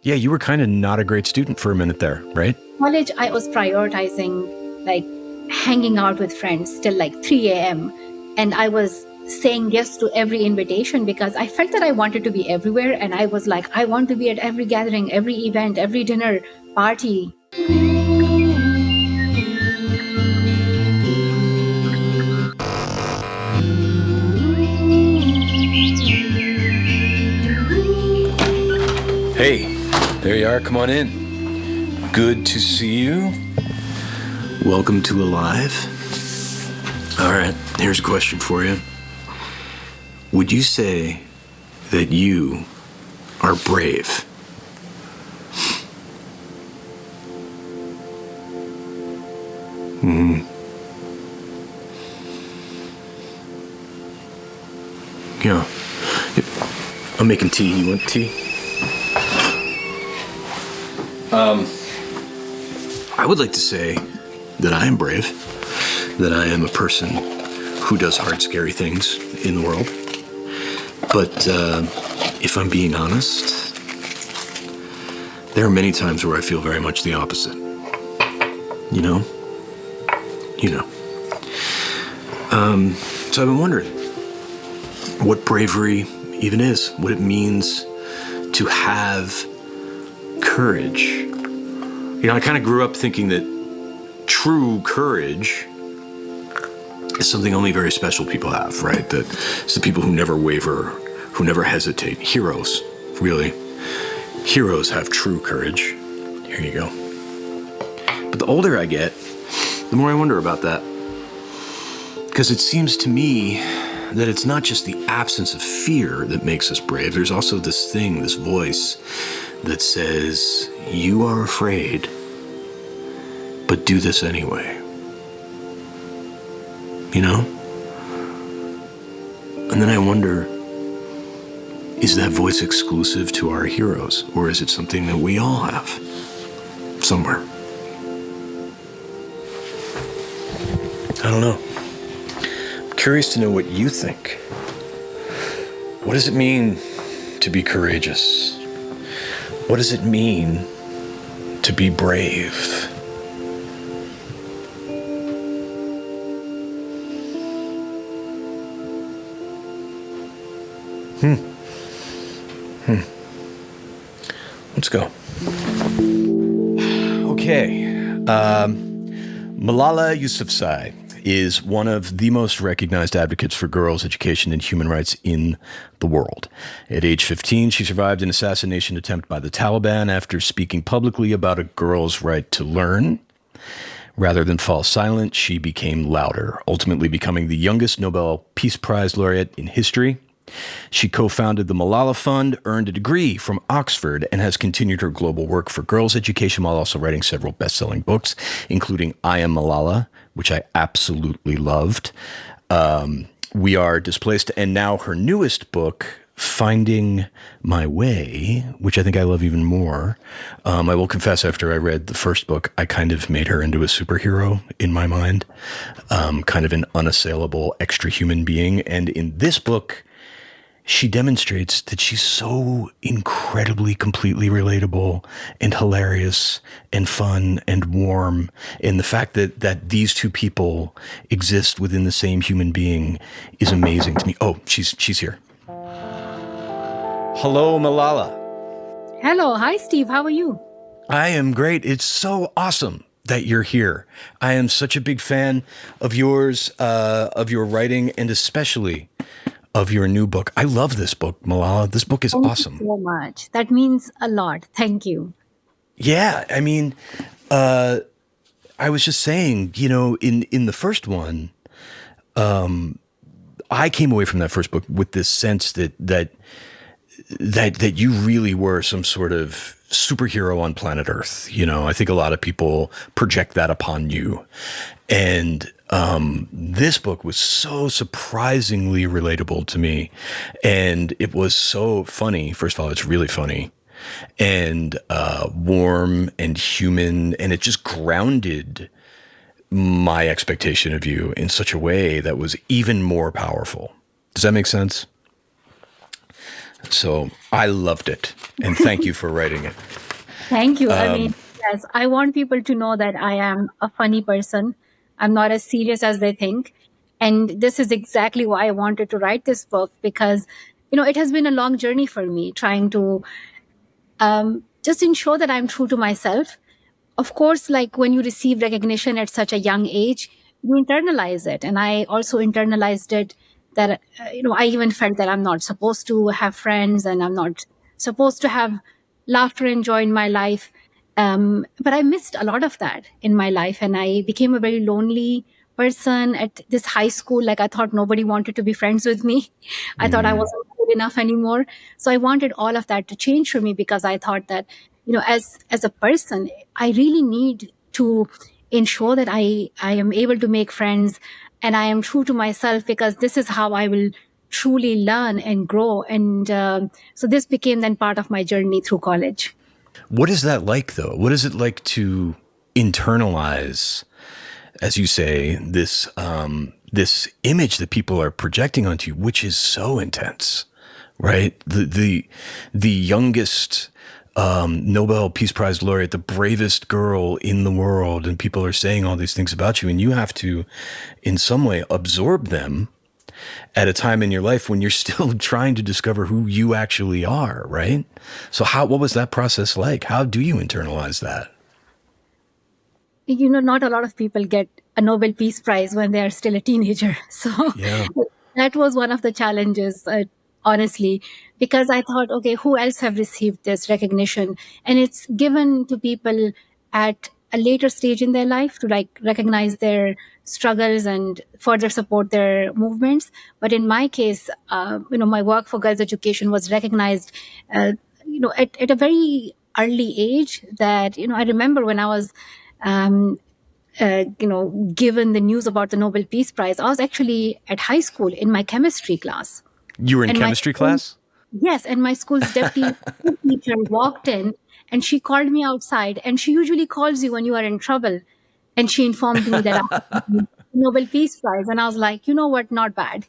Yeah, you were kind of not a great student for a minute there, right? College, I was prioritizing like hanging out with friends till like 3 a.m. And I was saying yes to every invitation because I felt that I wanted to be everywhere. And I was like, I want to be at every gathering, every event, every dinner party. Hey, there you are. Come on in. Good to see you. Welcome to Alive. All right, here's a question for you. Would you say that you are brave? Yeah. I'm making tea. You want tea? I would like to say that I am brave, that I am a person who does hard, scary things in the world. But if I'm being honest, there are many times where I feel very much the opposite. You know? So I've been wondering what bravery even is, what it means to have courage. I kind of grew up thinking that true courage is something only very special people have, right? That it's the people who never waver, who never hesitate. Heroes, really. Heroes have true courage. Here you go. But the older I get, the more I wonder about that. Because it seems to me that it's not just the absence of fear that makes us brave. There's also this thing, this voice that says, you are afraid, but do this anyway. And then I wonder, is that voice exclusive to our heroes, or is it something that we all have somewhere? I don't know. I'm curious to know what you think. What does it mean to be courageous? What does it mean to be brave? Let's go. Okay. Malala Yousafzai is one of the most recognized advocates for girls' education and human rights in the world. At age 15, she survived an assassination attempt by the Taliban after speaking publicly about a girl's right to learn. Rather than fall silent, she became louder, ultimately becoming the youngest Nobel Peace Prize laureate in history. She co-founded the Malala Fund, earned a degree from Oxford, and has continued her global work for girls' education while also writing several best-selling books, including I Am Malala, which I absolutely loved, We Are Displaced, and now her newest book, Finding My Way, which I think I love even more. I will confess, after I read the first book, I kind of made her into a superhero in my mind, kind of an unassailable extra human being. And in this book, she demonstrates that she's so incredibly, completely relatable and hilarious and fun and warm. And the fact that these two people exist within the same human being is amazing to me. Oh, she's here. Hello, Malala. Hello. Hi, Steve. How are you? I am great. It's so awesome that you're here. I am such a big fan of yours, of your writing, and especially of your new book. I love this book, Malala. This book is awesome. Thank you so much. That means a lot. Thank you. Yeah, I mean, I was just saying, in the first one, I came away from that first book with this sense that you really were some sort of superhero on planet Earth. I think a lot of people project that upon you. And this book was so surprisingly relatable to me. And it was so funny. First of all, it's really funny and warm and human. And it just grounded my expectation of you in such a way that was even more powerful. Does that make sense? So I loved it. And thank you for writing it. Thank you. I mean, yes, I want people to know that I am a funny person. I'm not as serious as they think. And this is exactly why I wanted to write this book, because, it has been a long journey for me trying to just ensure that I'm true to myself. Of course, like when you receive recognition at such a young age, you internalize it. And I also internalized it that, I even felt that I'm not supposed to have friends and I'm not supposed to have laughter and joy in my life. But I missed a lot of that in my life. And I became a very lonely person at this high school. Like I thought nobody wanted to be friends with me. I thought I wasn't good enough anymore. So I wanted all of that to change for me, because I thought that, as a person, I really need to ensure that I am able to make friends and I am true to myself, because this is how I will truly learn and grow. And so this became then part of my journey through college. What is that like, though? What is it like to internalize, as you say, this image that people are projecting onto you, which is so intense, right? The youngest Nobel Peace Prize laureate, the bravest girl in the world, and people are saying all these things about you, and you have to, in some way, absorb them at a time in your life when you're still trying to discover who you actually are, right? So what was that process like? How do you internalize that? Not a lot of people get a Nobel Peace Prize when they are still a teenager. So Yeah. that was one of the challenges, honestly, because I thought, okay, who else have received this recognition? And it's given to people at a later stage in their life to like recognize their struggles and further support their movements. But in my case, my work for girls' education was recognized, at a very early age. That, I remember when I was, given the news about the Nobel Peace Prize, I was actually at high school in my chemistry class. You were in And chemistry class? Yes, and my school's deputy teacher walked in and she called me outside, and she usually calls you when you are in trouble. And she informed me that I had the Nobel Peace Prize. And I was like, you know what? Not bad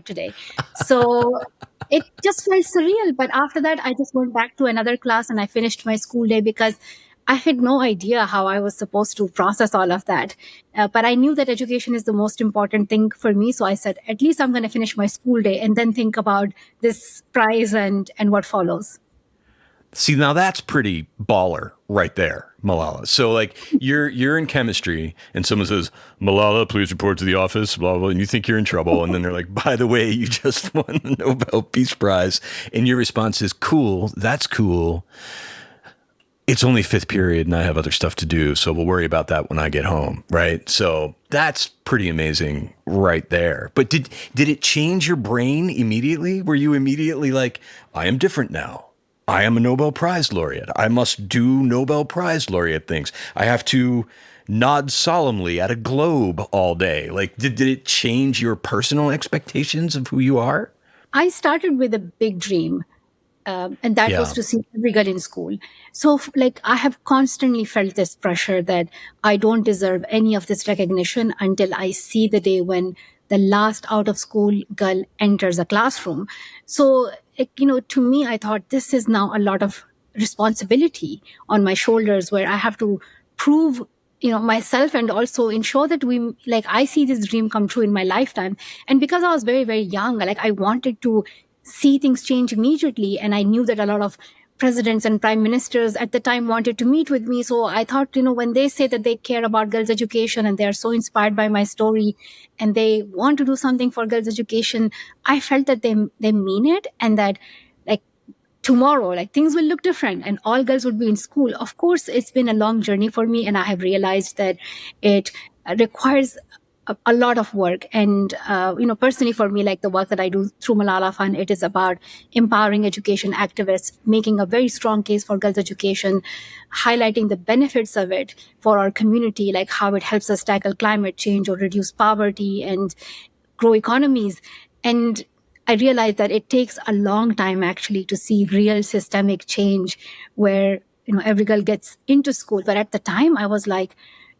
today. So it just felt surreal. But after that, I just went back to another class and I finished my school day, because I had no idea how I was supposed to process all of that. But I knew that education is the most important thing for me. So I said, at least I'm going to finish my school day and then think about this prize and what follows. See, now that's pretty baller right there, Malala. So like you're in chemistry and someone says, Malala, please report to the office, blah, blah, and you think you're in trouble. And then they're like, by the way, you just won the Nobel Peace Prize. And your response is, cool, that's cool. It's only fifth period and I have other stuff to do. So we'll worry about that when I get home. Right. So that's pretty amazing right there. But did it change your brain immediately? Were you immediately like, I am different now? I am a Nobel Prize laureate. I must do Nobel Prize laureate things. I have to nod solemnly at a globe all day. Like, did it change your personal expectations of who you are? I started with a big dream. And that was to see every girl in school. So like I have constantly felt this pressure that I don't deserve any of this recognition until I see the day when the last out of school girl enters a classroom. So, to me, I thought this is now a lot of responsibility on my shoulders, where I have to prove myself and also ensure that I see this dream come true in my lifetime. And because I was very, very young, like I wanted to see things change immediately. And I knew that a lot of presidents and prime ministers at the time wanted to meet with me. So I thought, when they say that they care about girls' education and they are so inspired by my story and they want to do something for girls' education, I felt that they mean it, and that like tomorrow, like things will look different and all girls would be in school. Of course, it's been a long journey for me, and I have realized that it requires a lot of work. And, personally for me, like the work that I do through Malala Fund, it is about empowering education activists, making a very strong case for girls' education, highlighting the benefits of it for our community, like how it helps us tackle climate change or reduce poverty and grow economies. And I realized that it takes a long time actually to see real systemic change where, every girl gets into school. But at the time I was like,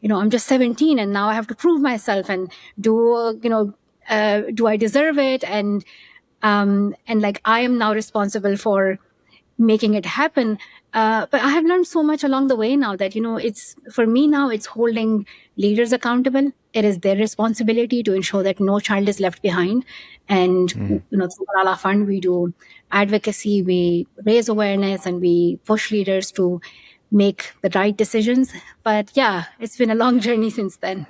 I'm just 17 and now I have to prove myself and do I deserve it? And And like I am now responsible for making it happen. But I have learned so much along the way now that, it's for me now, it's holding leaders accountable. It is their responsibility to ensure that no child is left behind. And, through Malala Fund, we do advocacy, we raise awareness, and we push leaders to make the right decisions. But yeah, it's been a long journey since then.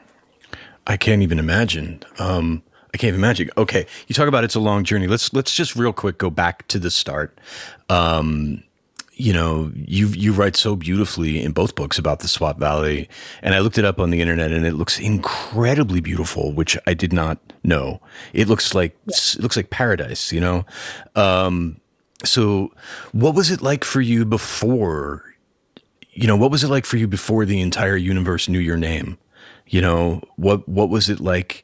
I can't even imagine. I can't even imagine. Okay, you talk about it's a long journey. Let's just real quick go back to the start. You write so beautifully in both books about the Swat Valley, and I looked it up on the internet, and it looks incredibly beautiful, which I did not know. It looks like paradise, So, what was it like for you before? What was it like for you before the entire universe knew your name? What was it like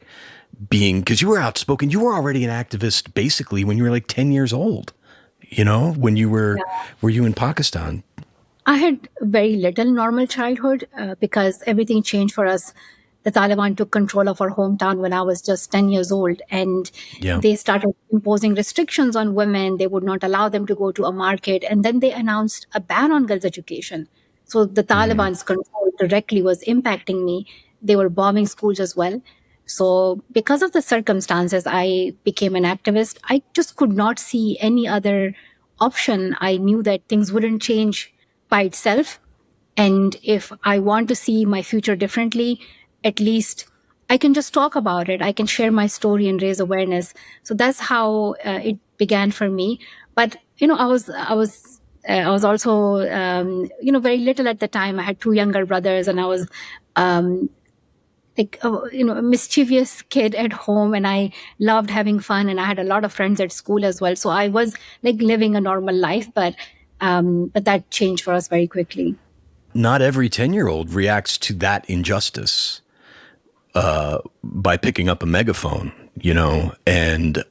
being, because you were outspoken, you were already an activist basically when you were like 10 years old, when you were you in Pakistan? I had very little normal childhood because everything changed for us. The Taliban took control of our hometown when I was just 10 years old, and they started imposing restrictions on women. They would not allow them to go to a market. And then they announced a ban on girls' education. So the Taliban's control directly was impacting me. They were bombing schools as well. So because of the circumstances, I became an activist. I just could not see any other option. I knew that things wouldn't change by itself. And if I want to see my future differently, at least I can just talk about it. I can share my story and raise awareness. So that's how it began for me. But, I was also, very little at the time. I had two younger brothers, and I was, a mischievous kid at home, and I loved having fun, and I had a lot of friends at school as well. So I was like living a normal life, but that changed for us very quickly. Not every 10-year-old reacts to that injustice by picking up a megaphone, and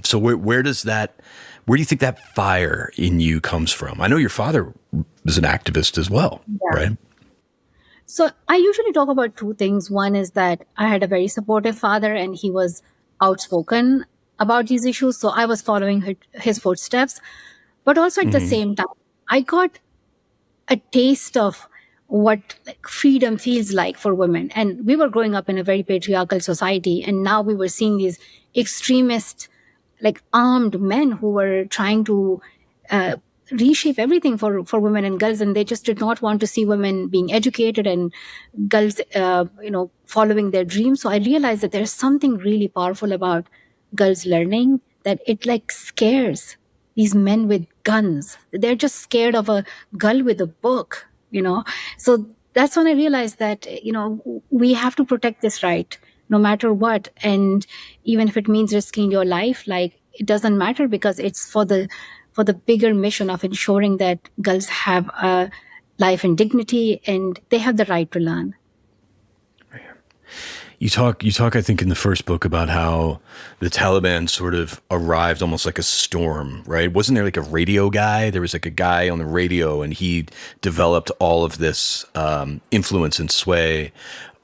so where do you think that fire in you comes from? I know your father was an activist as well, right? So I usually talk about two things. One is that I had a very supportive father, and he was outspoken about these issues. So I was following his footsteps. But also at the same time, I got a taste of what freedom feels like for women. And we were growing up in a very patriarchal society. And now we were seeing these extremist, armed men who were trying to reshape everything for women and girls, and they just did not want to see women being educated and girls following their dreams. So I realized that there's something really powerful about girls learning, that it scares these men with guns. They're just scared of a girl with a book, so that's when I realized that we have to protect this right no matter what. And even if it means risking your life, it doesn't matter, because it's for the bigger mission of ensuring that girls have a life in dignity and they have the right to learn. You talk, I think, in the first book about how the Taliban sort of arrived almost like a storm, right? Wasn't there a radio guy? There was a guy on the radio, and he developed all of this influence and sway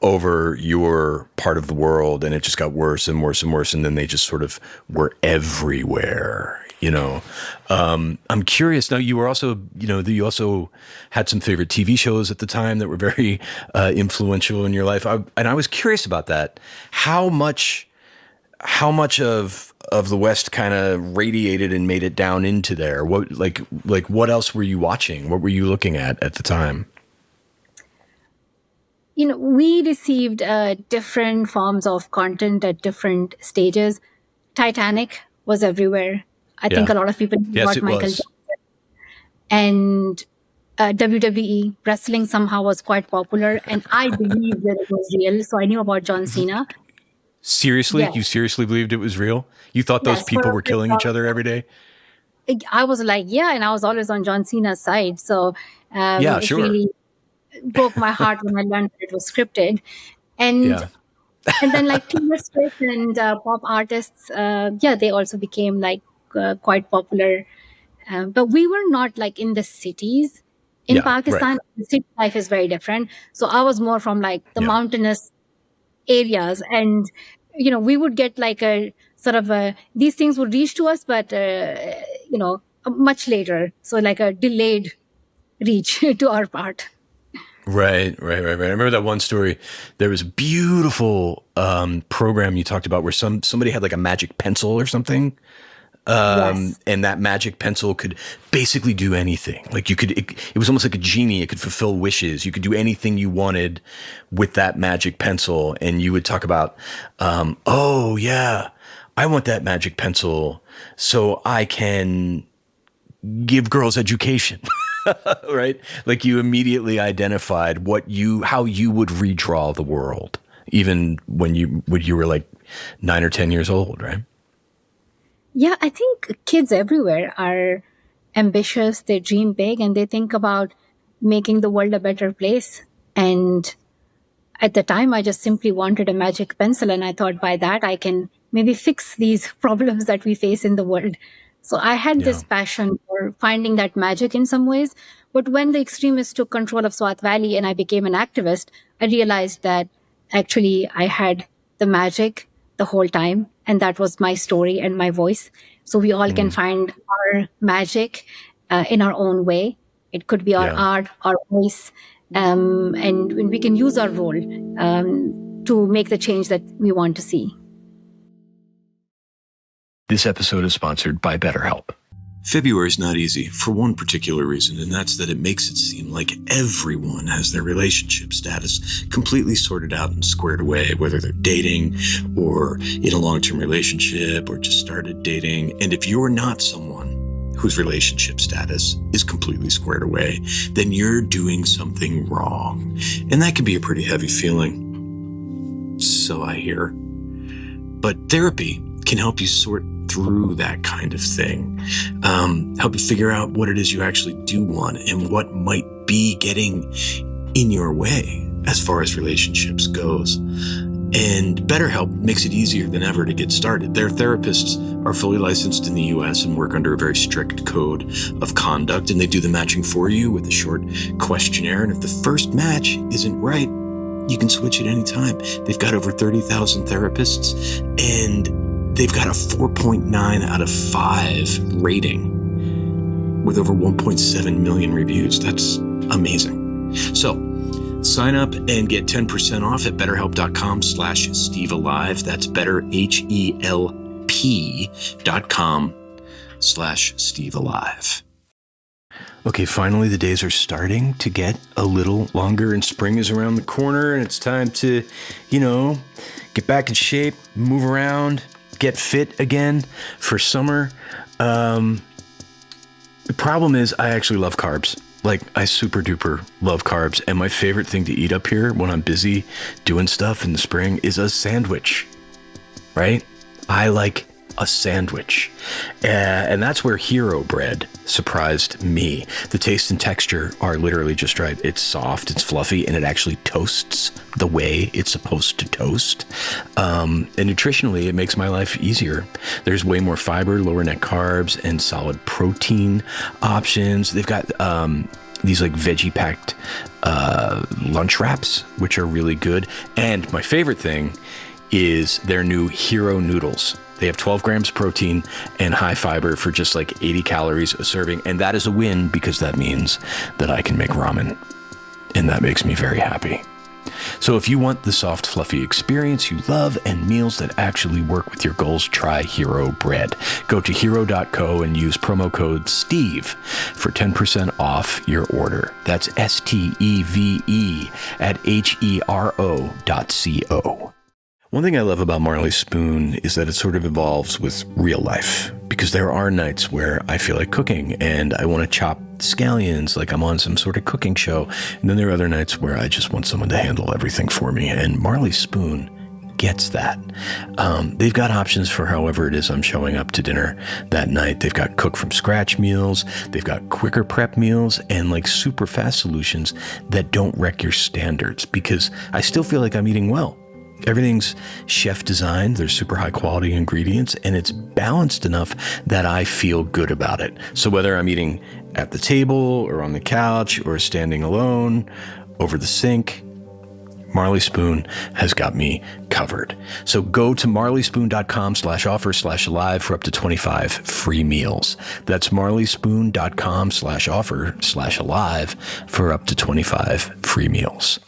over your part of the world, and it just got worse and worse and worse, and then they just sort of were everywhere. I'm curious now. You were also, you also had some favorite TV shows at the time that were very influential in your life. And I was curious about that. How much of the West kind of radiated and made it down into there? What what else were you watching? What were you looking at the time? We received different forms of content at different stages. Titanic was everywhere. I think a lot of people knew about Michael Jackson. And WWE, wrestling somehow was quite popular. And I believed that it was real. So I knew about John Cena. Seriously? Yes. You seriously believed it was real? You thought those people were killing each other every day? I was like, yeah. And I was always on John Cena's side. So it really broke my heart when I learned that it was scripted. And and then Taylor Swift and pop artists, they also became quite popular. But we were not in the cities. In Pakistan, the city life is very different. So I was more from the mountainous areas. And, we would get a sort of these things would reach to us, but much later. So like a delayed reach to our part. Right. I remember that one story. There was a beautiful program you talked about where somebody had like a magic pencil or something. Yes. And that magic pencil could basically do anything. Like it was almost like a genie. It could fulfill wishes. You could do anything you wanted with that magic pencil. And you would talk about, oh yeah, I want that magic pencil so I can give girls education. Right? Like you immediately identified how you would redraw the world, even when you were like 9 or 10 years old, right? Yeah, I think kids everywhere are ambitious, they dream big, and they think about making the world a better place. And at the time, I just simply wanted a magic pencil, and I thought by that I can maybe fix these problems that we face in the world. So I had this passion for finding that magic in some ways. But when the extremists took control of Swat Valley and I became an activist, I realized that actually I had the magic the whole time. And that was my story and my voice. So we all can find our magic in our own way. It could be our art, our voice, and we can use our role to make the change that we want to see. This episode is sponsored by BetterHelp. February is not easy for one particular reason, and that's that it makes it seem like everyone has their relationship status completely sorted out and squared away, whether they're dating or in a long-term relationship or just started dating. And if you're not someone whose relationship status is completely squared away, then you're doing something wrong. And that can be a pretty heavy feeling, so I hear. But therapy can help you sort through that kind of thing, help you figure out what it is you actually do want and what might be getting in your way as far as relationships goes. And BetterHelp makes it easier than ever to get started. Their therapists are fully licensed in the US and work under a very strict code of conduct, and they do the matching for you with a short questionnaire. And if the first match isn't right, you can switch at any time. They've got over 30,000 therapists, and they've got a 4.9 out of 5 rating with over 1.7 million reviews. That's amazing. So sign up and get 10% off at betterhelp.com/SteveAlive. That's betterhelp.com/SteveAlive. Okay, finally the days are starting to get a little longer and spring is around the corner and it's time to, get back in shape, move around, get fit again for summer. The problem is I actually love carbs. Like I super duper love carbs. And my favorite thing to eat up here when I'm busy doing stuff in the spring is a sandwich, right? I like a sandwich. And that's where Hero bread surprised me. The taste and texture are literally just right. It's soft, it's fluffy, and it actually toasts the way it's supposed to toast. And nutritionally, it makes my life easier. There's way more fiber, lower net carbs, and solid protein options. They've got these like veggie packed lunch wraps, which are really good. And my favorite thing is their new Hero noodles. They have 12 grams protein and high fiber for just like 80 calories a serving. And that is a win because that means that I can make ramen. And that makes me very happy. So if you want the soft, fluffy experience you love and meals that actually work with your goals, try Hero bread. Go to hero.co and use promo code STEVE for 10% off your order. That's STEVE at HERO.co. One thing I love about Marley Spoon is that it sort of evolves with real life, because there are nights where I feel like cooking and I want to chop scallions like I'm on some sort of cooking show. And then there are other nights where I just want someone to handle everything for me. And Marley Spoon gets that. They've got options for however it is I'm showing up to dinner that night. They've got cook from scratch meals. They've got quicker prep meals and like super fast solutions that don't wreck your standards, because I still feel like I'm eating well. Everything's chef designed. There's super high quality ingredients and it's balanced enough that I feel good about it. So whether I'm eating at the table or on the couch or standing alone over the sink, Marley Spoon has got me covered. So go to marleyspoon.com/offer/alive for up to 25 free meals. That's marleyspoon.com/offer/alive for up to 25 free meals.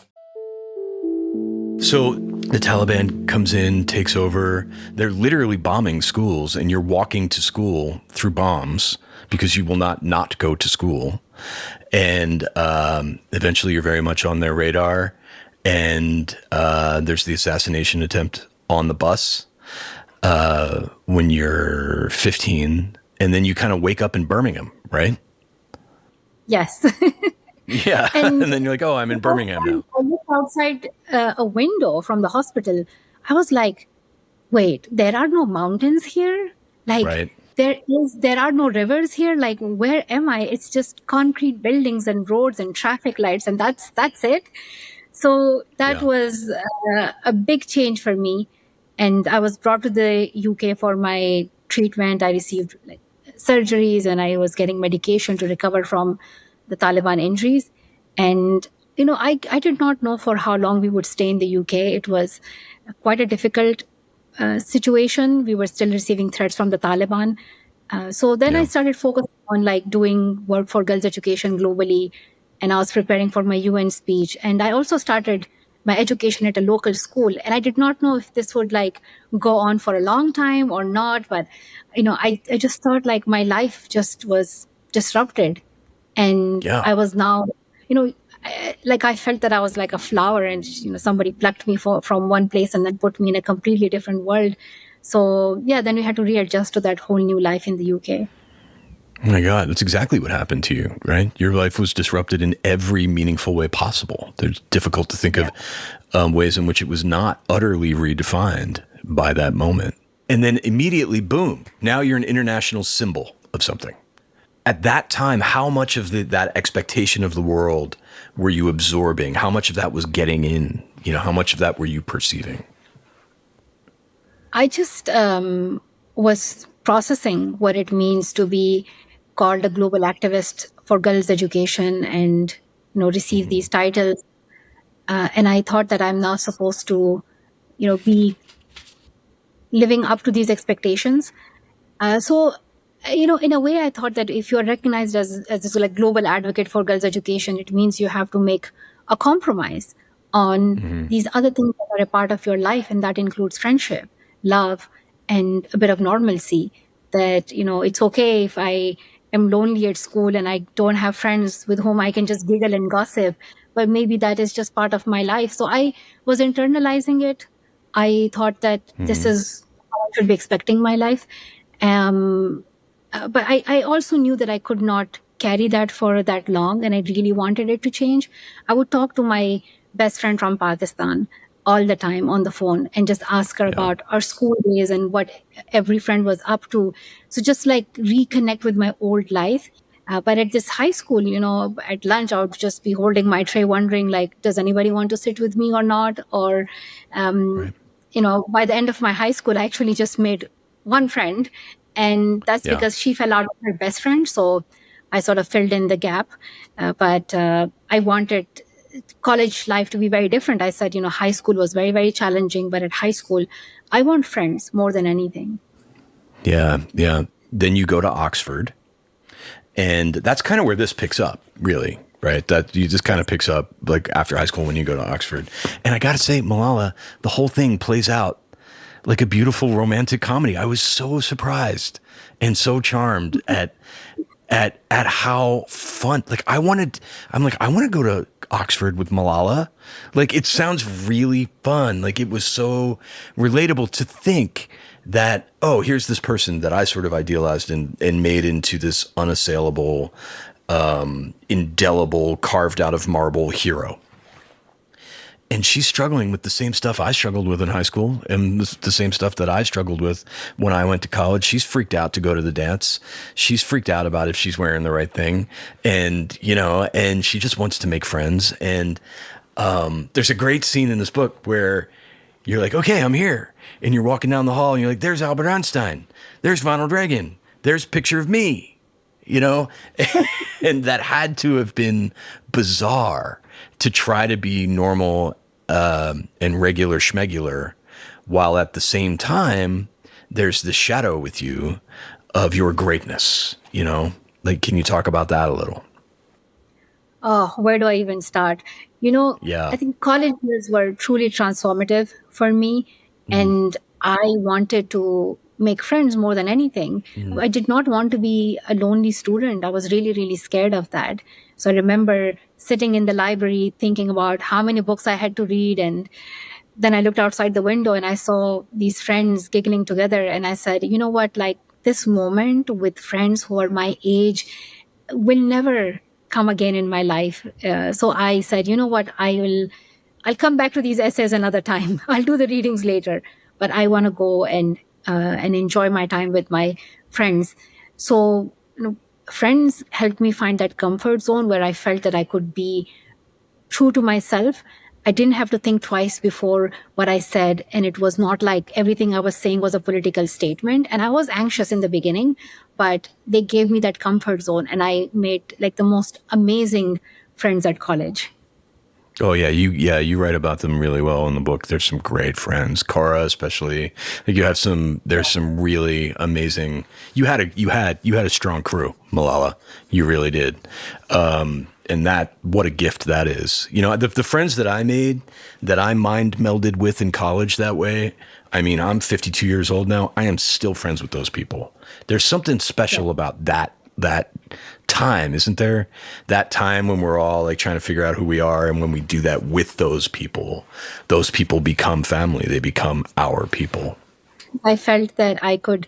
So the Taliban comes in, takes over. They're literally bombing schools, and you're walking to school through bombs because you will not go to school. And eventually you're very much on their radar. And there's the assassination attempt on the bus when you're 15. And then you kind of wake up in Birmingham, right? Yes. Yeah. And then you're like, oh, I'm in Birmingham now. I looked outside a window from the hospital. I was like, wait, there are no mountains here? Like, right. There are no rivers here? Like, where am I? It's just concrete buildings and roads and traffic lights, and that's it. So that was a big change for me. And I was brought to the UK for my treatment. I received surgeries, and I was getting medication to recover from the Taliban injuries. And, I did not know for how long we would stay in the UK. It was quite a difficult situation. We were still receiving threats from the Taliban. So then I started focusing on doing work for girls' education globally. And I was preparing for my UN speech. And I also started my education at a local school. And I did not know if this would go on for a long time or not. But, I just thought my life just was disrupted. And I was now, I felt that I was like a flower, and, somebody plucked me from one place and then put me in a completely different world. So, then we had to readjust to that whole new life in the UK. Oh my God, that's exactly what happened to you, right? Your life was disrupted in every meaningful way possible. It's difficult to think of ways in which it was not utterly redefined by that moment. And then immediately, boom, now you're an international symbol of something. At that time, how much of that expectation of the world were you absorbing? How much of that was getting in? How much of that were you perceiving? I just was processing what it means to be called a global activist for girls' education and, receive these titles. And I thought that I'm now supposed to, be living up to these expectations. So, in a way, I thought that if you're recognized as this global advocate for girls' education, it means you have to make a compromise on these other things that are a part of your life. And that includes friendship, love, and a bit of normalcy. That, it's okay if I am lonely at school and I don't have friends with whom I can just giggle and gossip, but maybe that is just part of my life. So I was internalizing it. I thought that this is how I should be expecting my life. But I also knew that I could not carry that for that long, and I really wanted it to change. I would talk to my best friend from Pakistan all the time on the phone and just ask her about our school days and what every friend was up to. So just reconnect with my old life. But at this high school, at lunch, I would just be holding my tray wondering, does anybody want to sit with me or not? Or, by the end of my high school, I actually just made one friend. And that's because she fell out with her best friend. So I sort of filled in the gap. But I wanted college life to be very different. I said, high school was very, very challenging. But at high school, I want friends more than anything. Yeah, yeah. Then you go to Oxford. And that's kind of where this picks up, really, right? That you just kind of picks up after high school when you go to Oxford. And I got to say, Malala, the whole thing plays out like a beautiful romantic comedy. I was so surprised and so charmed at how fun. I want to go to Oxford with Malala. It sounds really fun. It was so relatable to think that, oh, here's this person that I sort of idealized and made into this unassailable, indelible, carved out of marble hero. And she's struggling with the same stuff I struggled with in high school and the same stuff that I struggled with when I went to college. She's freaked out to go to the dance. She's freaked out about if she's wearing the right thing. And, and she just wants to make friends. And there's a great scene in this book where you're like, okay, I'm here. And you're walking down the hall and you're like, there's Albert Einstein. There's Ronald Reagan. There's a picture of me, and that had to have been bizarre to try to be normal and regular schmegular, while at the same time, there's the shadow with you of your greatness, you know? Like, can you talk about that a little? Oh, where do I even start? I Yeah. think college years were truly transformative for me, Mm, and I wanted to make friends more than anything. mm. I did not want to be a lonely student. I was really, really scared of that. So I remember sitting in the library thinking about how many books I had to read, and then I looked outside the window and I saw these friends giggling together. And I said, you know what, like this moment with friends who are my age will never come again in my life. So I said, you know what, I'll come back to these essays another time. I'll do the readings later, but I want to go and enjoy my time with my friends. So, friends helped me find that comfort zone where I felt that I could be true to myself. I didn't have to think twice before what I said. And it was not like everything I was saying was a political statement. And I was anxious in the beginning, but they gave me that comfort zone. And I made like the most amazing friends at college. Oh you write about them really well in the book. There's some great friends, Cara especially. Like there's some really amazing. You had a strong crew, Malala. You really did. And that, what a gift that is. You know, the friends that I made, that I mind melded with in college that way. I mean, I'm 52 years old now. I am still friends with those people. There's something Yeah. special about that time, isn't there? That time when we're all like trying to figure out who we are, and when we do that with those people become family. They become our people. I felt that I could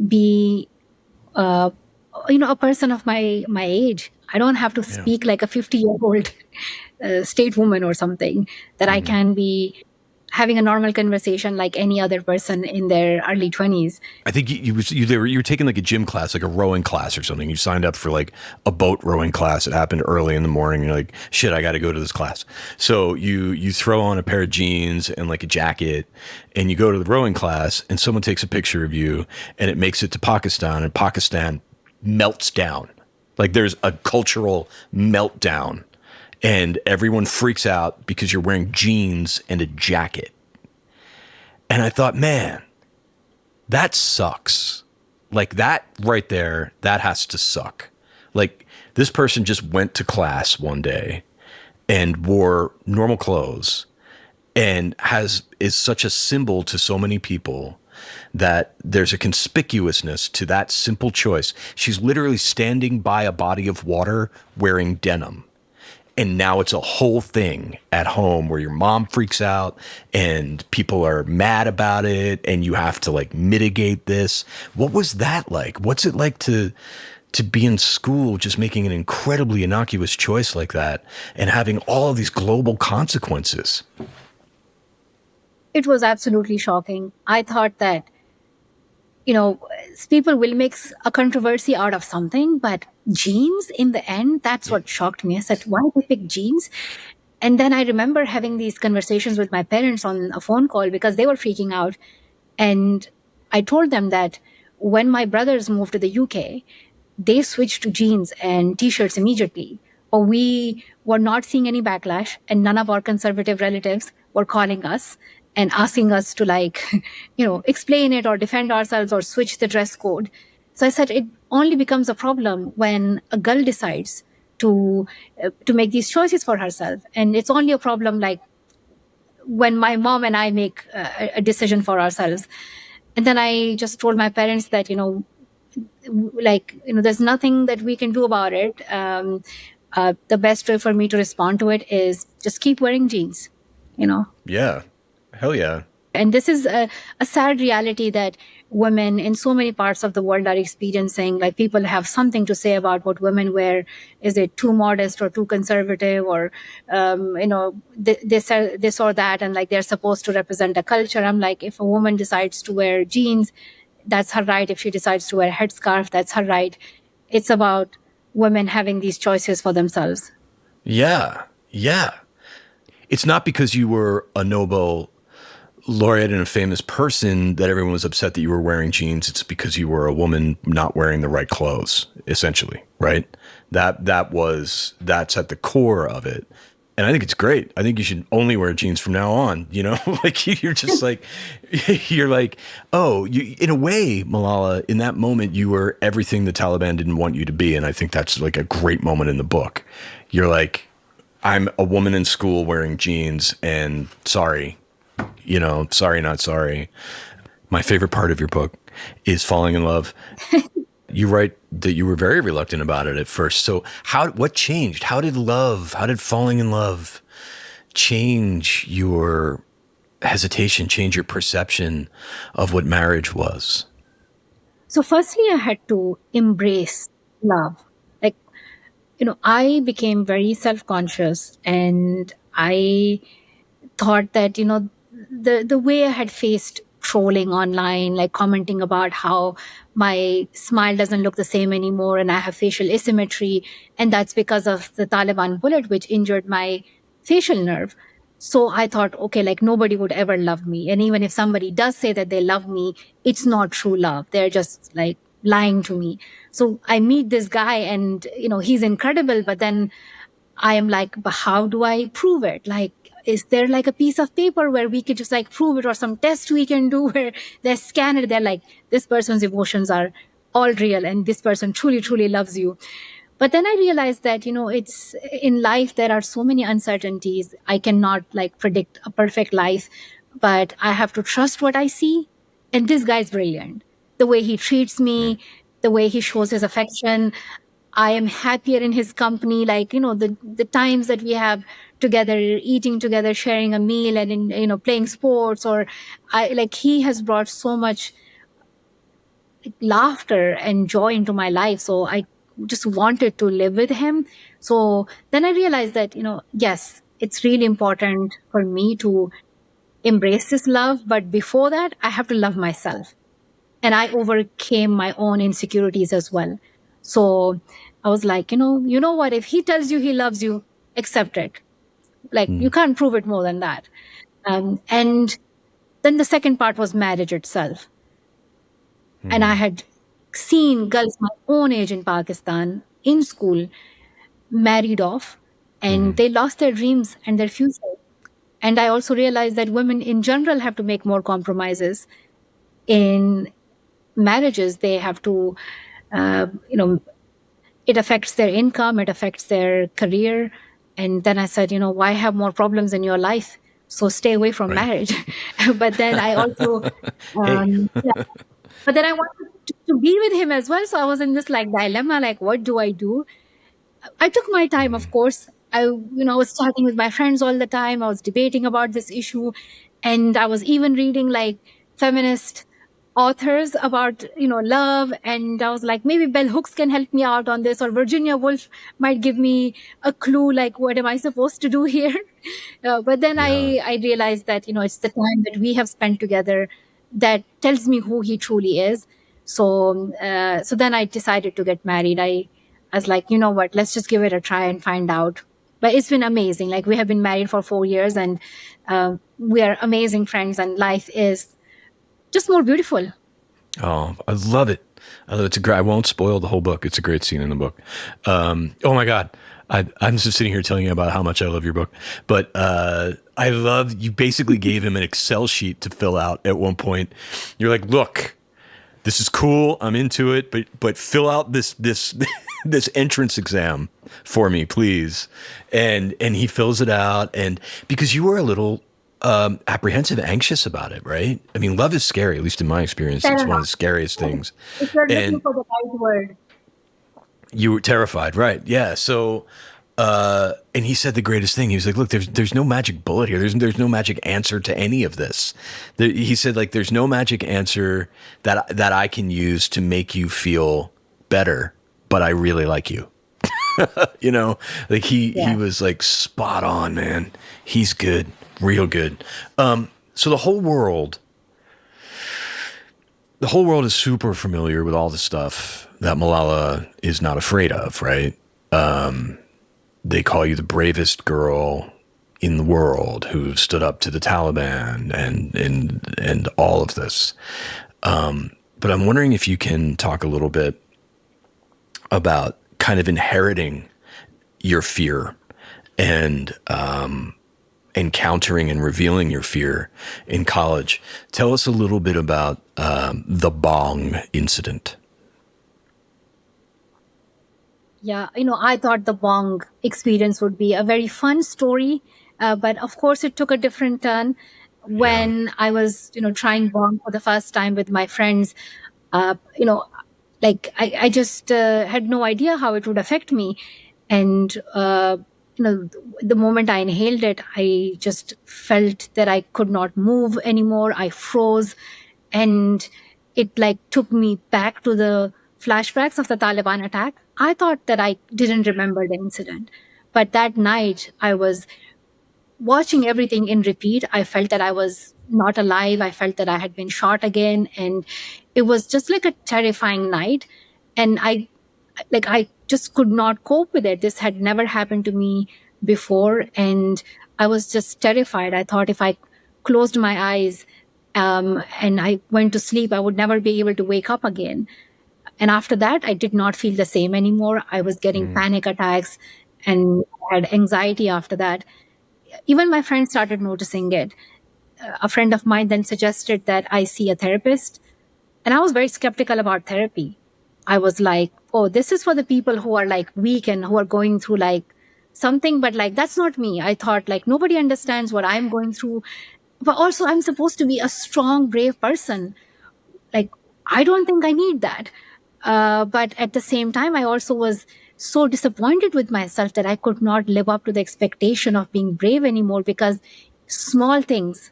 be, uh, a person of my age. I don't have to Yeah. speak like a 50-year-old state woman or something, that I Mhm. can be having a normal conversation like any other person in their early 20s. I think you were taking like a gym class, like a rowing class or something. You signed up for like a boat rowing class. It happened early in the morning. You're like, shit, I got to go to this class. So you throw on a pair of jeans and like a jacket, and you go to the rowing class, and someone takes a picture of you, and it makes it to Pakistan, and Pakistan melts down. Like there's a cultural meltdown, and everyone freaks out because you're wearing jeans and a jacket. And I thought, man, that sucks. Like that right there, that has to suck. Like this person just went to class one day and wore normal clothes and is such a symbol to so many people that there's a conspicuousness to that simple choice. She's literally standing by a body of water wearing denim. And now it's a whole thing at home where your mom freaks out and people are mad about it, and you have to like mitigate this. What was that like? What's it like to be in school just making an incredibly innocuous choice like that and having all of these global consequences? It was absolutely shocking. I thought that, you know, people will make a controversy out of something, but jeans in the end, that's what shocked me. I said, why they pick jeans? And then I remember having these conversations with my parents on a phone call because they were freaking out. And I told them that when my brothers moved to the UK, they switched to jeans and t-shirts immediately. But we were not seeing any backlash, and none of our conservative relatives were calling us and asking us to like, explain it or defend ourselves or switch the dress code. So I said it only becomes a problem when a girl decides to make these choices for herself, and it's only a problem like when my mom and I make a decision for ourselves. And then I just told my parents that, there's nothing that we can do about it. The best way for me to respond to it is just keep wearing jeans, you know. Yeah. Hell yeah. And this is a sad reality that women in so many parts of the world are experiencing. Like people have something to say about what women wear. Is it too modest or too conservative, or this or that, and like they're supposed to represent a culture. I'm like, if a woman decides to wear jeans, that's her right. If she decides to wear a headscarf, that's her right. It's about women having these choices for themselves. Yeah. Yeah. It's not because you were a Nobel laureate and a famous person that everyone was upset that you were wearing jeans. It's because you were a woman not wearing the right clothes, essentially, right? That's at the core of it. And I think it's great. I think you should only wear jeans from now on, like you're just like, you're like, oh, in a way, Malala, in that moment, you were everything the Taliban didn't want you to be. And I think that's like a great moment in the book. You're like, I'm a woman in school wearing jeans and sorry, sorry, not sorry. My favorite part of your book is falling in love. You write that you were very reluctant about it at first. So what changed? How did falling in love change your hesitation, change your perception of what marriage was? So firstly, I had to embrace love. Like, I became very self-conscious, and I thought that, the way I had faced trolling online, like commenting about how my smile doesn't look the same anymore and I have facial asymmetry, and that's because of the Taliban bullet which injured my facial nerve. So I thought, okay, like nobody would ever love me. And even if somebody does say that they love me, it's not true love. They're just like lying to me. So I meet this guy and, he's incredible, but then I am like, but how do I prove it? Like, is there like a piece of paper where we could just like prove it, or some test we can do where they scan it? They're like, this person's emotions are all real and this person truly, truly loves you. But then I realized that, it's in life, there are so many uncertainties. I cannot like predict a perfect life, but I have to trust what I see. And this guy's brilliant. The way he treats me, the way he shows his affection. I am happier in his company. Like, the times that we have together, eating together, sharing a meal, and playing sports, or he has brought so much laughter and joy into my life. So I just wanted to live with him. So then I realized that, yes, it's really important for me to embrace this love. But before that, I have to love myself. And I overcame my own insecurities as well. So I was like, you know what? If he tells you he loves you, accept it. Like, you can't prove it more than that. And then the second part was marriage itself. And I had seen girls my own age in Pakistan in school married off, and they lost their dreams and their future. And I also realized that women in general have to make more compromises in marriages. They have to, it affects their income, it affects their career. And then I said, why have more problems in your life? So stay away from marriage. But then I also, but then I wanted to be with him as well. So I was in this like dilemma, like, what do I do? I took my time, of course. I was chatting with my friends all the time. I was debating about this issue. And I was even reading like feminist authors about, love. And I was like, maybe Bell Hooks can help me out on this, or Virginia Woolf might give me a clue, like, what am I supposed to do here? But then I realized that, it's the time that we have spent together that tells me who he truly is. So, so then I decided to get married. I was like, you know what, let's just give it a try and find out. But it's been amazing. Like, we have been married for 4 years, and we are amazing friends, and life is just more beautiful. Oh, I love it. It's I won't spoil the whole book. It's a great scene in the book. Oh my God. I'm just sitting here telling you about how much I love your book, but I love, you basically gave him an Excel sheet to fill out at one point. You're like, look, this is cool. I'm into it, but fill out this this entrance exam for me, please. And he fills it out, and because you were a little apprehensive, anxious about it, right? I mean, love is scary, at least in my experience. It's one of the scariest things. If you're looking for the right word. You were terrified, right? Yeah. So, and he said the greatest thing. He was like, "Look, there's no magic bullet here. There's no magic answer to any of this." He said, like, "There's no magic answer that I can use to make you feel better, but I really like you." Like he was like spot on, man. He's good, real good. So the whole world is super familiar with all the stuff that Malala is not afraid of, right? They call you the bravest girl in the world who stood up to the Taliban and all of this. But I'm wondering if you can talk a little bit about kind of inheriting your fear and encountering and revealing your fear in college. Tell us a little bit about the bong incident. Yeah, I thought the bong experience would be a very fun story, but of course it took a different turn when I was, trying bong for the first time with my friends. Uh, you know, I just had no idea how it would affect me, and the moment I inhaled it, I just felt that I could not move anymore. I froze, and it took me back to the flashbacks of the Taliban attack. I thought that I didn't remember the incident, but that night I was watching everything in repeat. I felt that I was not alive. I felt that I had been shot again, and it was just like a terrifying night. And I just could not cope with it. This had never happened to me before, and I was just terrified. I thought if I closed my eyes and I went to sleep, I would never be able to wake up again. And after that, I did not feel the same anymore. I was getting panic attacks and had anxiety after that. Even my friends started noticing it. A friend of mine then suggested that I see a therapist. And I was very skeptical about therapy. I was like, oh, this is for the people who are weak and who are going through something, but that's not me. I thought nobody understands what I'm going through. But also I'm supposed to be a strong, brave person. I don't think I need that. But at the same time, I also was so disappointed with myself that I could not live up to the expectation of being brave anymore, because small things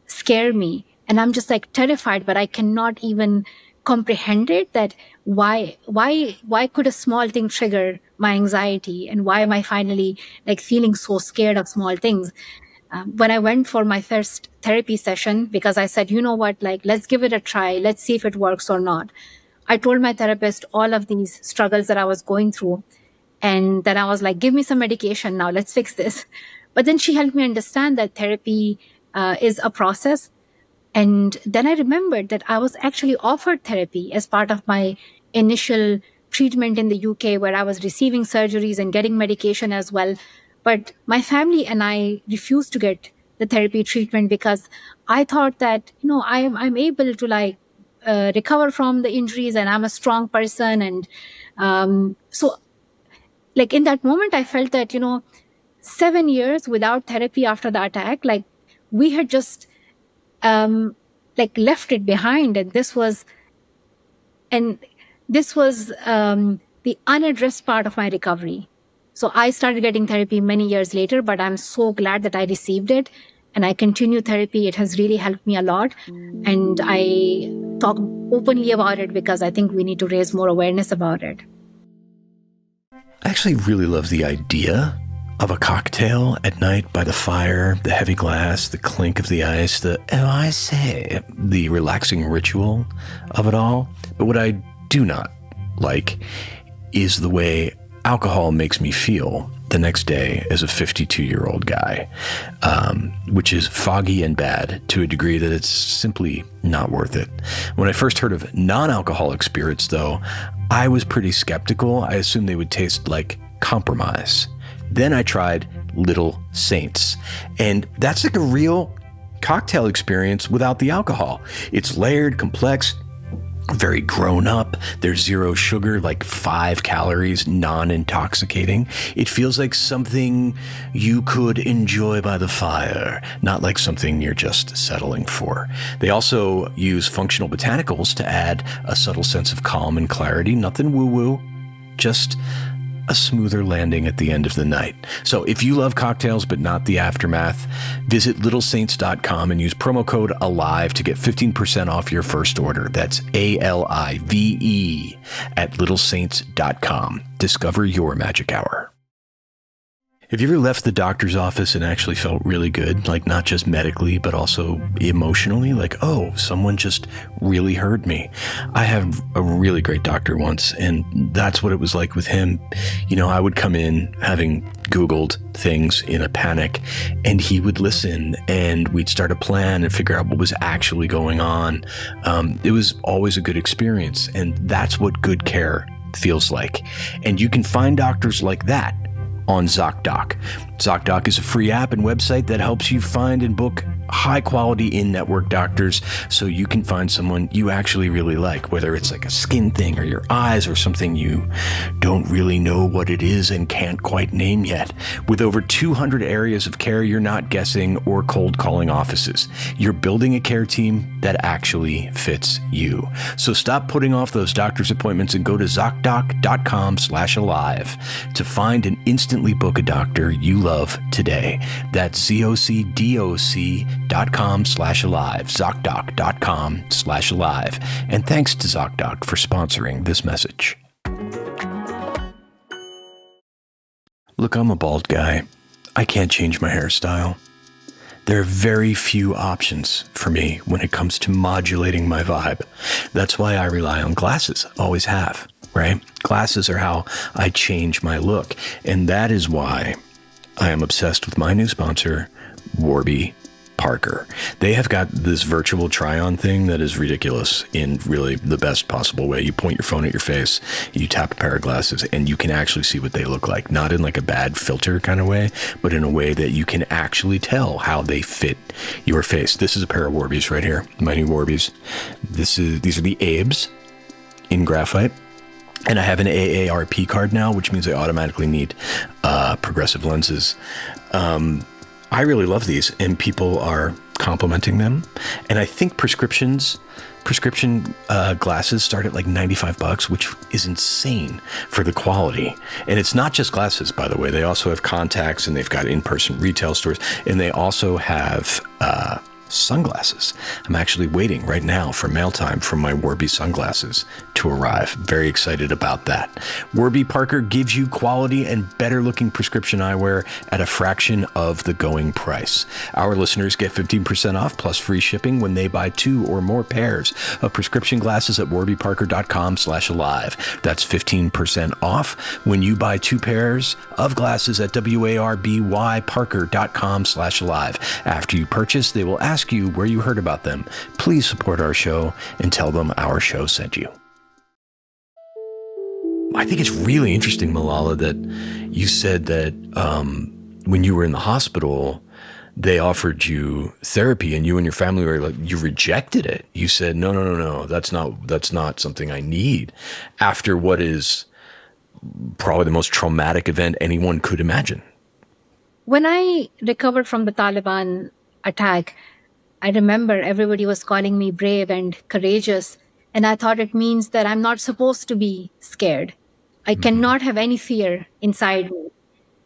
scare me. And I'm just terrified, but I cannot even comprehend it, that why could a small thing trigger my anxiety? And why am I finally feeling so scared of small things? When I went for my first therapy session, because I said, you know what, let's give it a try. Let's see if it works or not. I told my therapist all of these struggles that I was going through. And then I was like, give me some medication now. Let's fix this. But then she helped me understand that therapy is a process. And then I remembered that I was actually offered therapy as part of my initial treatment in the UK, where I was receiving surgeries and getting medication as well. But my family and I refused to get the therapy treatment because I thought that, I'm able to recover from the injuries, and I'm a strong person. And so in that moment, I felt that, 7 years without therapy after the attack, we had just left it behind. And this was the unaddressed part of my recovery. So I started getting therapy many years later, but I'm so glad that I received it and I continue therapy. It has really helped me a lot. And I talk openly about it because I think we need to raise more awareness about it. I actually really love the idea of a cocktail at night by the fire, the heavy glass, the clink of the ice, the relaxing ritual of it all. But what I do not like is the way alcohol makes me feel the next day as a 52-year-old guy, which is foggy and bad to a degree that it's simply not worth it. When I first heard of non-alcoholic spirits, though, I was pretty skeptical. I assumed they would taste like compromise. Then I tried Little Saints, and that's a real cocktail experience without the alcohol. It's layered, complex, very grown up. There's 0 sugar, 5 calories, non-intoxicating. It feels like something you could enjoy by the fire, not like something you're just settling for. They also use functional botanicals to add a subtle sense of calm and clarity. Nothing woo-woo, just a smoother landing at the end of the night. So if you love cocktails but not the aftermath, visit littlesaints.com and use promo code ALIVE to get 15% off your first order. That's ALIVE at littlesaints.com. Discover your magic hour. Have you ever left the doctor's office and actually felt really good? Not just medically, but also emotionally? Oh, someone just really heard me. I had a really great doctor once, and that's what it was like with him. I would come in having Googled things in a panic, and he would listen, and we'd start a plan and figure out what was actually going on. It was always a good experience, and that's what good care feels like. And you can find doctors like that on ZocDoc. ZocDoc is a free app and website that helps you find and book high-quality in-network doctors so you can find someone you actually really like, whether it's like a skin thing or your eyes or something you don't really know what it is and can't quite name yet. With over 200 areas of care, you're not guessing or cold calling offices. You're building a care team that actually fits you. So stop putting off those doctor's appointments and go to ZocDoc.com/alive to find and instantly book a doctor you love today. That's ZocDoc.com/alive, ZocDoc.com/alive. And thanks to ZocDoc for sponsoring this message. Look, I'm a bald guy. I can't change my hairstyle. There are very few options for me when it comes to modulating my vibe. That's why I rely on glasses, always have, right? Glasses are how I change my look. And that is why I am obsessed with my new sponsor, Warby Parker. They have got this virtual try-on thing that is ridiculous in really the best possible way. You point your phone at your face, you tap a pair of glasses, and you can actually see what they look like. Not in like a bad filter kind of way, but in a way that you can actually tell how they fit your face. This is a pair of Warbies right here, my new Warbies. These are the Abes in graphite. And I have an AARP card now, which means I automatically need progressive lenses. I really love these, and people are complimenting them. And I think prescription glasses start at like $95, which is insane for the quality. And it's not just glasses, by the way. They also have contacts, and they've got in-person retail stores, and they also have sunglasses. I'm actually waiting right now for mail time for my Warby sunglasses to arrive. Very excited about that. Warby Parker gives you quality and better looking prescription eyewear at a fraction of the going price. Our listeners get 15% off plus free shipping when they buy 2 or more pairs of prescription glasses at warbyparker.com/alive. That's 15% off when you buy 2 pairs of glasses at warbyparker.com/alive. After you purchase, they will ask you where you heard about them. Please support our show and tell them our show sent you. I think it's really interesting, Malala, that you said that when you were in the hospital, they offered you therapy, and you and your family were like, you rejected it. You said, no, that's not something I need. After what is probably the most traumatic event anyone could imagine. When I recovered from the Taliban attack, I remember everybody was calling me brave and courageous. And I thought it means that I'm not supposed to be scared. I cannot have any fear inside me.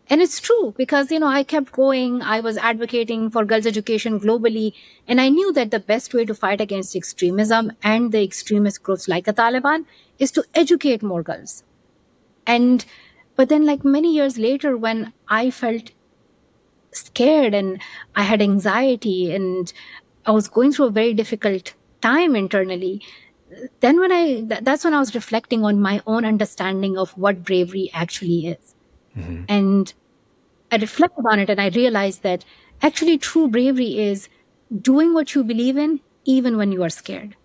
And it's true because, I kept going. I was advocating for girls' education globally. And I knew that the best way to fight against extremism and the extremist groups like the Taliban is to educate more girls. But then like many years later, when I felt scared and I had anxiety and I was going through a very difficult time internally, then that's when I was reflecting on my own understanding of what bravery actually is. Mm-hmm. And I reflected on it and I realized that actually true bravery is doing what you believe in, even when you are scared.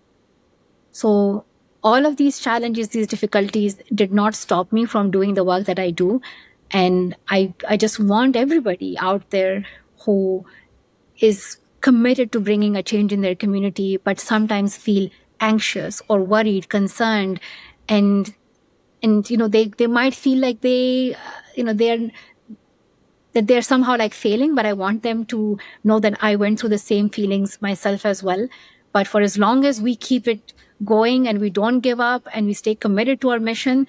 So all of these challenges, these difficulties did not stop me from doing the work that I do. And I just want everybody out there who is committed to bringing a change in their community, but sometimes feel anxious or worried, concerned, and they might feel like they're somehow like failing, but I want them to know that I went through the same feelings myself as well. But for as long as we keep it going and we don't give up and we stay committed to our mission,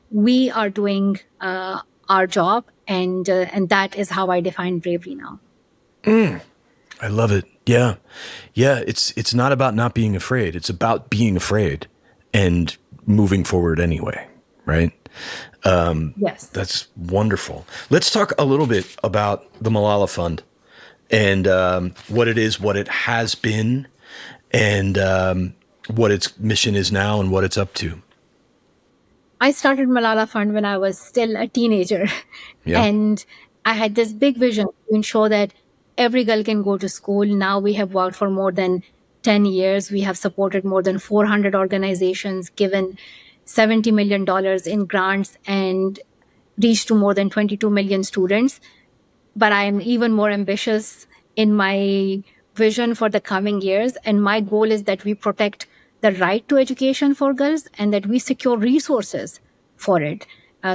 we are doing our job, and that is how I define bravery now. I love it. Yeah. It's not about not being afraid. It's about being afraid and moving forward anyway. Right. Yes. That's wonderful. Let's talk a little bit about the Malala Fund and what it is, what it has been, and what its mission is now and what it's up to. I started Malala Fund when I was still a teenager. Yeah. And I had this big vision to ensure that every girl can go to school. Now we have worked for more than 10 years. We have supported more than 400 organizations, given $70 million in grants. And reach to more than 22 million students. But I am even more ambitious in my vision for the coming years. And my goal is that we protect the right to education for girls and that we secure resources for it.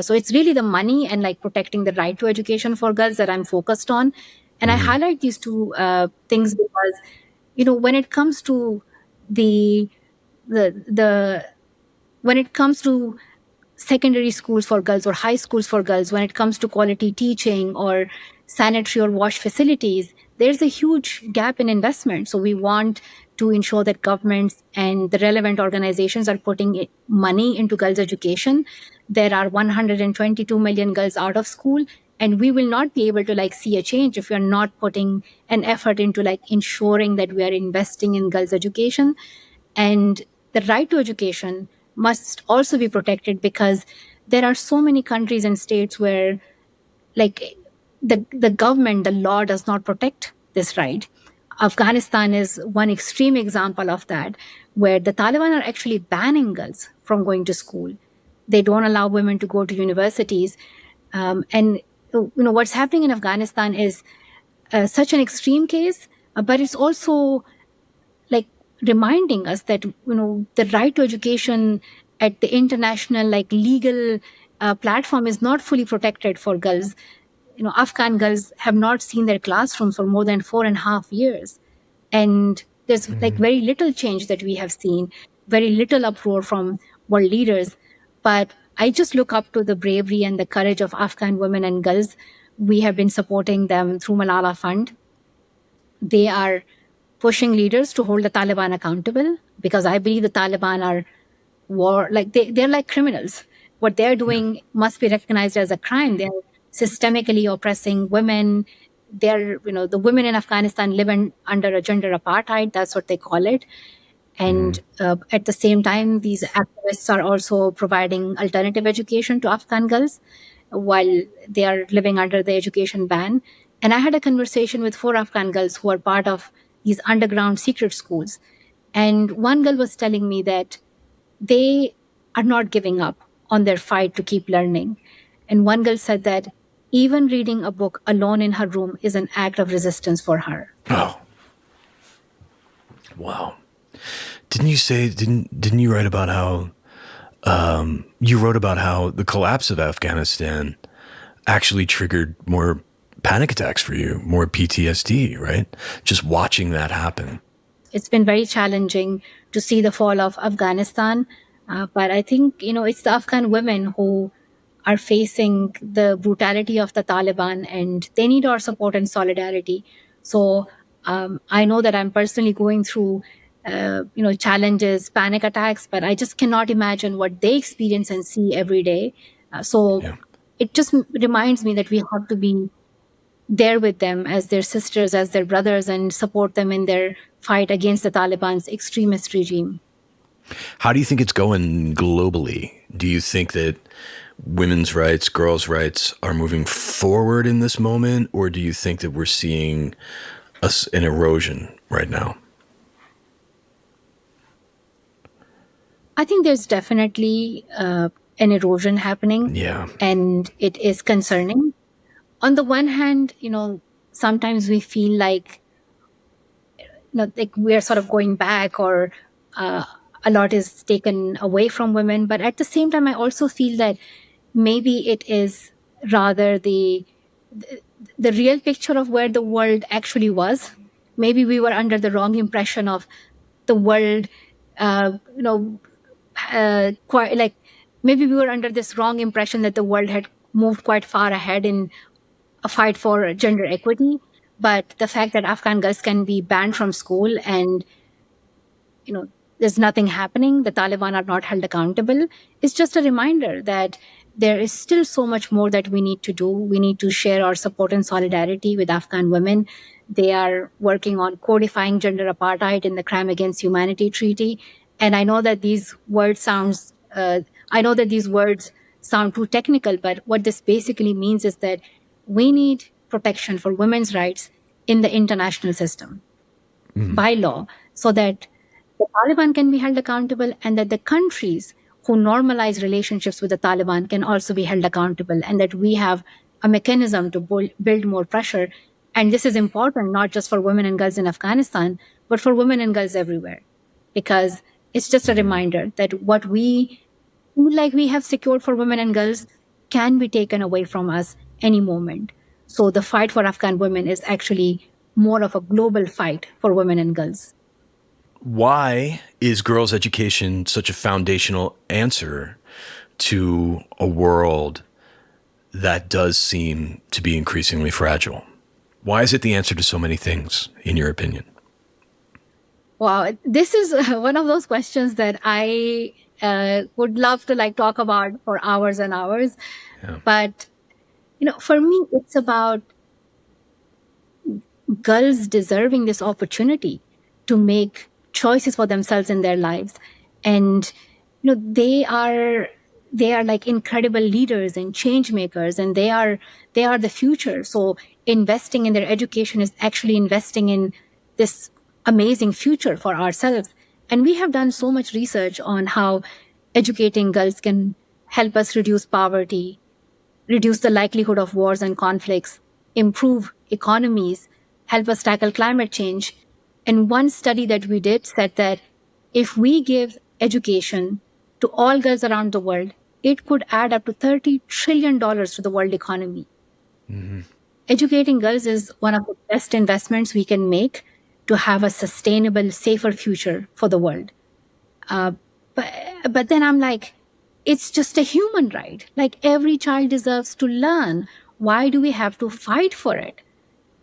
So it's really the money and like protecting the right to education for girls that I'm focused on. And I highlight these two things because, when it comes to the when it comes to secondary schools for girls or high schools for girls, when it comes to quality teaching or sanitary or wash facilities, there's a huge gap in investment. So we want to ensure that governments and the relevant organizations are putting money into girls' education. There are 122 million girls out of school, and we will not be able to like see a change if we are not putting an effort into like ensuring that we are investing in girls' education. And the right to education must also be protected because there are so many countries and states where like the government, the law does not protect this right. Afghanistan is one extreme example of that, where the Taliban are actually banning girls from going to school. They don't allow women to go to universities. And what's happening in Afghanistan is such an extreme case, but it's also like reminding us that the right to education at the international like legal platform is not fully protected for girls. Afghan girls have not seen their classrooms for more than 4.5 years, and there's like very little change that we have seen, very little uproar from world leaders. But I just look up to the bravery and the courage of Afghan women and girls. We have been supporting them through Malala Fund. They are pushing leaders to hold the Taliban accountable because I believe the Taliban are they're like criminals. What they're doing must be recognized as a crime. They're systemically oppressing women. The women in Afghanistan live under a gender apartheid. That's what they call it. And at the same time, these activists are also providing alternative education to Afghan girls while they are living under the education ban. And I had a conversation with 4 Afghan girls who are part of these underground secret schools. And one girl was telling me that they are not giving up on their fight to keep learning. And one girl said that even reading a book alone in her room is an act of resistance for her. Oh, wow. Didn't you write about how you wrote about how the collapse of Afghanistan actually triggered more panic attacks for you, more PTSD, right? Just watching that happen. It's been very challenging to see the fall of Afghanistan. But I think, it's the Afghan women who are facing the brutality of the Taliban, and they need our support and solidarity. So I know that I'm personally going through, challenges, panic attacks, but I just cannot imagine what they experience and see every day. It just reminds me that we have to be there with them as their sisters, as their brothers, and support them in their fight against the Taliban's extremist regime. How do you think it's going globally? Do you think that women's rights, girls' rights are moving forward in this moment, or do you think that we're seeing an erosion right now? I think there's definitely an erosion happening. Yeah. And it is concerning. On the one hand, sometimes we feel like, like we're sort of going back, or a lot is taken away from women. But at the same time, I also feel that maybe it is rather the real picture of where the world actually was. Maybe we were under the wrong impression of the world, quite like maybe we were under this wrong impression that the world had moved quite far ahead in a fight for gender equity. But the fact that Afghan girls can be banned from school and, there's nothing happening, the Taliban are not held accountable, is just a reminder that there is still so much more that we need to do. We need to share our support and solidarity with Afghan women. They are working on codifying gender apartheid in the Crime Against Humanity Treaty. And I know that these words sound too technical, but what this basically means is that we need protection for women's rights in the international system by law, so that the Taliban can be held accountable and that the countries who normalize relationships with the Taliban can also be held accountable, and that we have a mechanism to build more pressure. And this is important not just for women and girls in Afghanistan, but for women and girls everywhere, because it's just a reminder that what we feel like we have secured for women and girls can be taken away from us any moment. So the fight for Afghan women is actually more of a global fight for women and girls. Why is girls' education such a foundational answer to a world that does seem to be increasingly fragile? Why is it the answer to so many things, in your opinion? Wow, this is one of those questions that I would love to talk about for hours and hours. Yeah. But, for me, it's about girls deserving this opportunity to make choices for themselves in their lives. And, they are like incredible leaders and change makers, and they are the future. So investing in their education is actually investing in this amazing future for ourselves. And we have done so much research on how educating girls can help us reduce poverty, reduce the likelihood of wars and conflicts, improve economies, help us tackle climate change. And one study that we did said that if we give education to all girls around the world, it could add up to $30 trillion to the world economy. Mm-hmm. Educating girls is one of the best investments we can make to have a sustainable, safer future for the world. But then I'm like, it's just a human right. Like, every child deserves to learn. Why do we have to fight for it?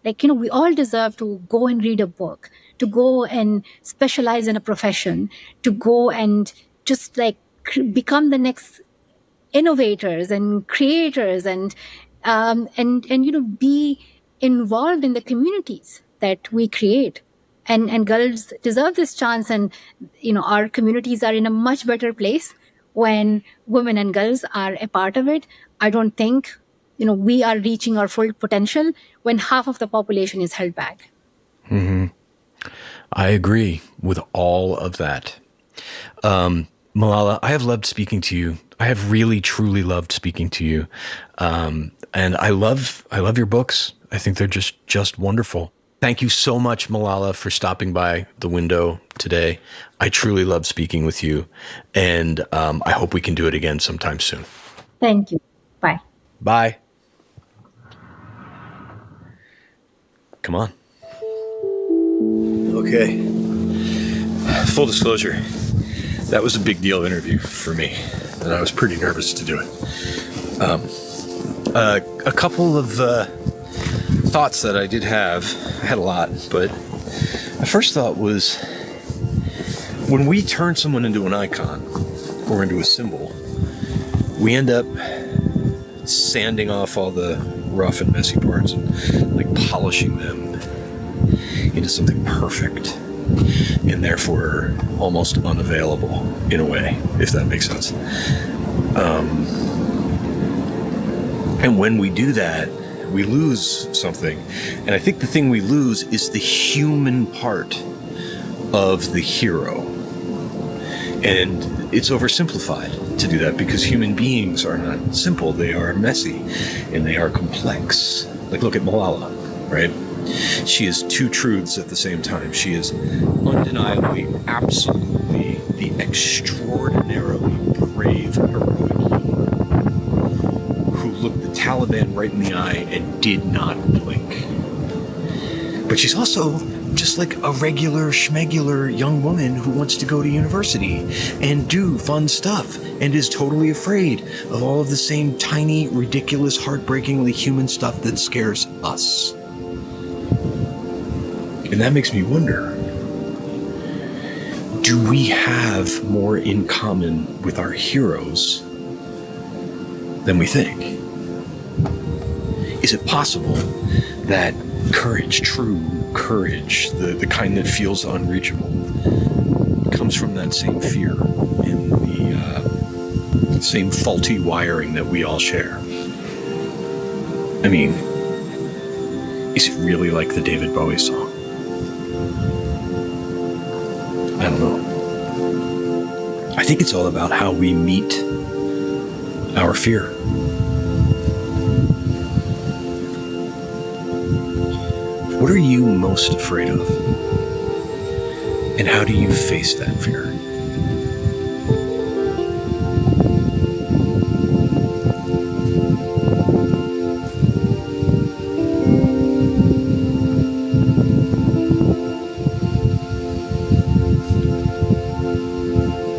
We all deserve to go and read a book, to go and specialize in a profession, to go and just become the next innovators and creators and be involved in the communities that we create. And girls deserve this chance. And, our communities are in a much better place when women and girls are a part of it. I don't think, we are reaching our full potential when half of the population is held back. Mm-hmm. I agree with all of that. Malala, I have loved speaking to you. I have really, truly loved speaking to you. And I love your books. I think they're just wonderful. Thank you so much, Malala, for stopping by the window today. I truly love speaking with you. And I hope we can do it again sometime soon. Thank you. Bye. Bye. Come on. Okay. Full disclosure, that was a big deal interview for me, and I was pretty nervous to do it. A couple of thoughts that I did have, I had a lot, but my first thought was, when we turn someone into an icon or into a symbol, we end up sanding off all the rough and messy parts and polishing them into something perfect, and therefore almost unavailable in a way, if that makes sense. And when we do that, we lose something. And I think the thing we lose is the human part of the hero. And it's oversimplified to do that, because human beings are not simple. They are messy and they are complex. Look at Malala, right? She is two truths at the same time. She is undeniably, absolutely the extraordinarily brave, heroic hero who looked the Taliban right in the eye and did not blink. But she's also just like a regular schmegular young woman who wants to go to university and do fun stuff and is totally afraid of all of the same tiny, ridiculous, heartbreakingly human stuff that scares us. And that makes me wonder, do we have more in common with our heroes than we think? Is it possible that courage, true courage, the kind that feels unreachable, comes from that same fear and the same faulty wiring that we all share? I mean, is it really like the David Bowie song? I don't know. I think it's all about how we meet our fear. What are you most afraid of? And how do you face that fear?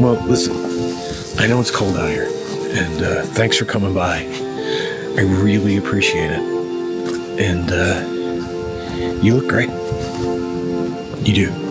Well, listen, I know it's cold out here, and thanks for coming by. I really appreciate it. And you look great. You do.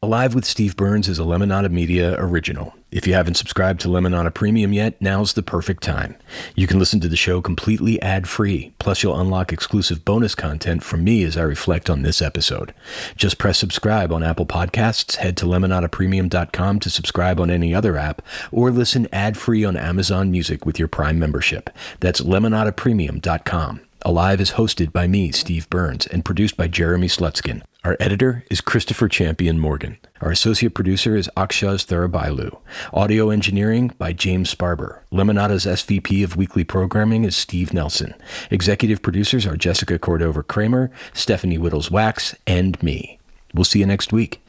Alive with Steve Burns is a Lemonada Media original. If you haven't subscribed to Lemonada Premium yet, now's the perfect time. You can listen to the show completely ad-free, plus you'll unlock exclusive bonus content from me as I reflect on this episode. Just press subscribe on Apple Podcasts, head to lemonadapremium.com to subscribe on any other app, or listen ad-free on Amazon Music with your Prime membership. That's lemonadapremium.com. Alive is hosted by me, Steve Burns, and produced by Jeremy Slutskin. Our editor is Christopher Champion Morgan. Our associate producer is Akshaz Tharabailu. Audio engineering by James Sparber. Lemonada's SVP of weekly programming is Steve Nelson. Executive producers are Jessica Cordova-Kramer, Stephanie Whittles-Wax, and me. We'll see you next week.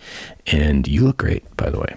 And you look great, by the way.